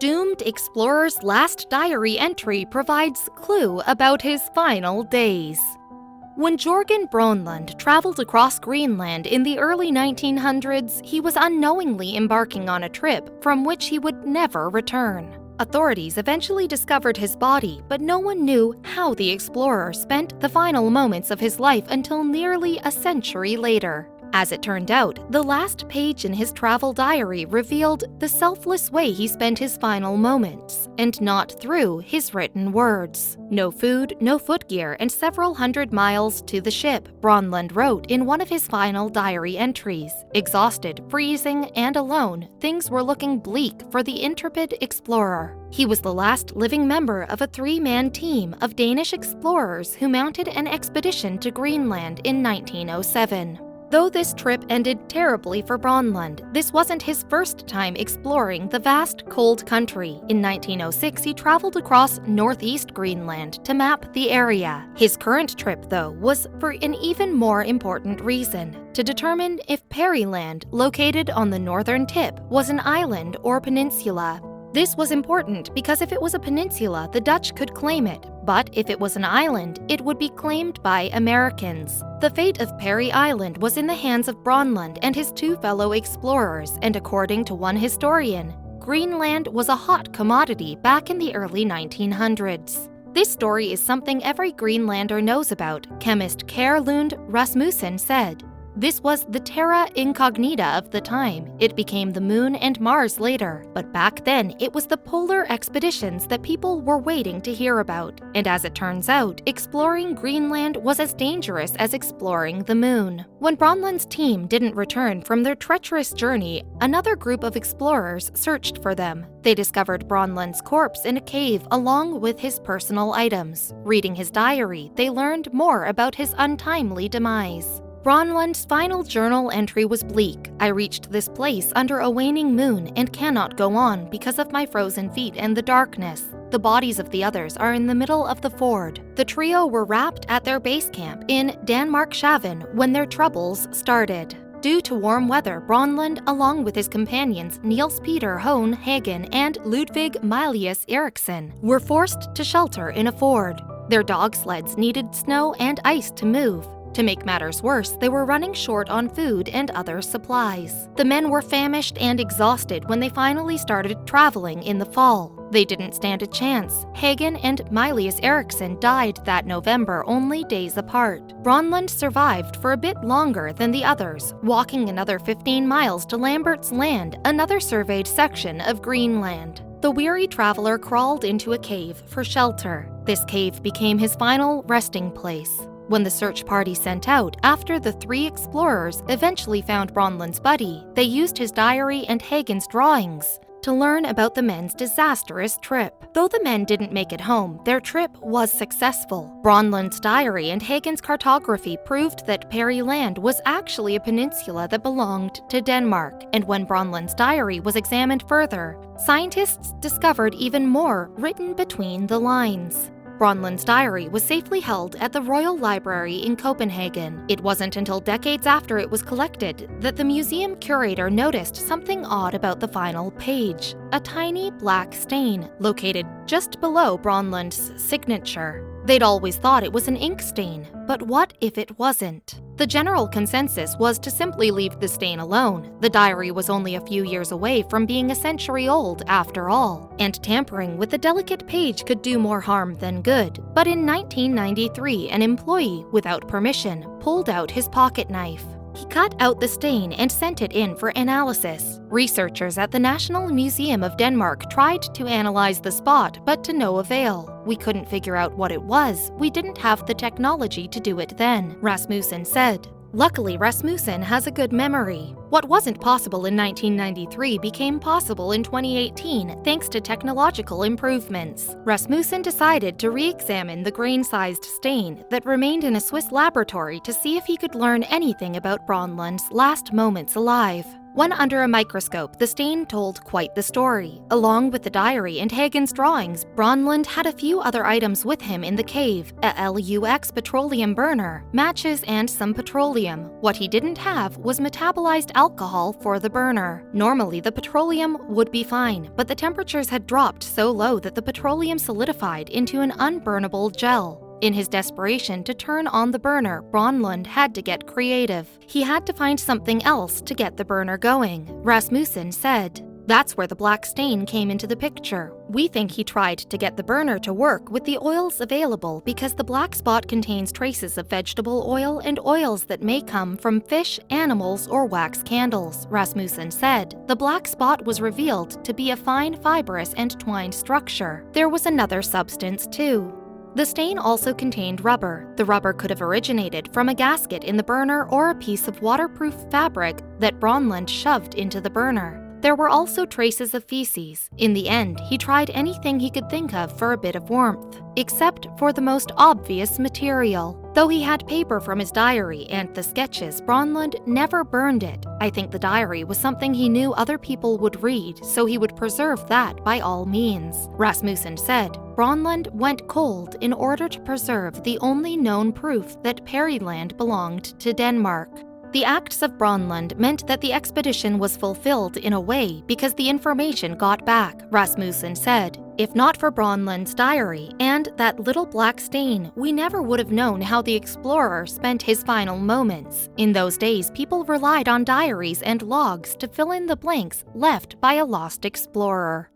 doomed explorer's last diary entry provides clue about his final days. When Jorgen Bronlund traveled across Greenland in the early 1900s, he was unknowingly embarking on a trip from which he would never return. Authorities eventually discovered his body, but no one knew how the explorer spent the final moments of his life until nearly a century later. As it turned out, the last page in his travel diary revealed the selfless way he spent his final moments, and not through his written words. No food, no footgear, and several hundred miles to the ship, Bronlund wrote in one of his final diary entries. Exhausted, freezing, and alone, things were looking bleak for the intrepid explorer. He was the last living member of a three-man team of Danish explorers who mounted an expedition to Greenland in 1907. Though this trip ended terribly for Bronlund, this wasn't his first time exploring the vast cold country. In 1906, he traveled across northeast Greenland to map the area. His current trip, though, was for an even more important reason: to determine if Peary Land, located on the northern tip, was an island or peninsula. This was important because if it was a peninsula, the Dutch could claim it, but if it was an island, it would be claimed by Americans. The fate of Peary Island was in the hands of Bronlund and his two fellow explorers, and according to one historian, Greenland was a hot commodity back in the early 1900s. This story is something every Greenlander knows about, chemist Kjær Lund Rasmussen said. This was the terra incognita of the time. It became the Moon and Mars later, but back then it was the polar expeditions that people were waiting to hear about. And as it turns out, exploring Greenland was as dangerous as exploring the Moon. When Bronlund's team didn't return from their treacherous journey, another group of explorers searched for them. They discovered Bronlund's corpse in a cave along with his personal items. Reading his diary, they learned more about his untimely demise. Bronlund's final journal entry was bleak. I reached this place under a waning moon and cannot go on because of my frozen feet and the darkness. The bodies of the others are in the middle of the ford. The trio were wrapped at their base camp in Danmarkshavn when their troubles started. Due to warm weather, Bronlund, along with his companions Niels Peter Hohn Hagen and Ludvig Mylius Eriksson, were forced to shelter in a ford. Their dog sleds needed snow and ice to move. To make matters worse, they were running short on food and other supplies. The men were famished and exhausted when they finally started traveling in the fall. They didn't stand a chance. Hagen and Mylius Eriksson died that November, only days apart. Bronlund survived for a bit longer than the others, walking another 15 miles to Lambert's Land, another surveyed section of Greenland. The weary traveler crawled into a cave for shelter. This cave became his final resting place. When the search party sent out after the three explorers eventually found Bronlund's body, they used his diary and Hagen's drawings to learn about the men's disastrous trip. Though the men didn't make it home, their trip was successful. Bronlund's diary and Hagen's cartography proved that Peary Land was actually a peninsula that belonged to Denmark, and when Bronlund's diary was examined further, scientists discovered even more written between the lines. Bronlund's diary was safely held at the Royal Library in Copenhagen. It wasn't until decades after it was collected that the museum curator noticed something odd about the final page: a tiny black stain located just below Bronlund's signature. They'd always thought it was an ink stain, but what if it wasn't? The general consensus was to simply leave the stain alone. The diary was only a few years away from being a century old after all, and tampering with the delicate page could do more harm than good. But in 1993, an employee, without permission, pulled out his pocket knife. He cut out the stain and sent it in for analysis. Researchers at the National Museum of Denmark tried to analyze the spot, but to no avail. We couldn't figure out what it was. We didn't have the technology to do it then, Rasmussen said. Luckily, Rasmussen has a good memory. What wasn't possible in 1993 became possible in 2018 thanks to technological improvements. Rasmussen decided to re-examine the grain-sized stain that remained in a Swiss laboratory to see if he could learn anything about Bronlund's last moments alive. When under a microscope, the stain told quite the story. Along with the diary and Hagen's drawings, Bronlund had a few other items with him in the cave: a LUX petroleum burner, matches, and some petroleum. What he didn't have was metabolized alcohol for the burner. Normally, the petroleum would be fine, but the temperatures had dropped so low that the petroleum solidified into an unburnable gel. In his desperation to turn on the burner, Bronlund had to get creative. He had to find something else to get the burner going. Rasmussen said, "That's where the black stain came into the picture. We think he tried to get the burner to work with the oils available because the black spot contains traces of vegetable oil and oils that may come from fish, animals, or wax candles," Rasmussen said. The black spot was revealed to be a fine fibrous and twined structure. There was another substance too. The stain also contained rubber. The rubber could have originated from a gasket in the burner or a piece of waterproof fabric that Bronlund shoved into the burner. There were also traces of feces. In the end, he tried anything he could think of for a bit of warmth, except for the most obvious material. Though he had paper from his diary and the sketches, Bronlund never burned it. I think the diary was something he knew other people would read, so he would preserve that by all means. Rasmussen said, Bronlund went cold in order to preserve the only known proof that Peryland belonged to Denmark. The acts of Bronlund meant that the expedition was fulfilled in a way because the information got back, Rasmussen said. If not for Bronlund's diary and that little black stain, we never would have known how the explorer spent his final moments. In those days, people relied on diaries and logs to fill in the blanks left by a lost explorer.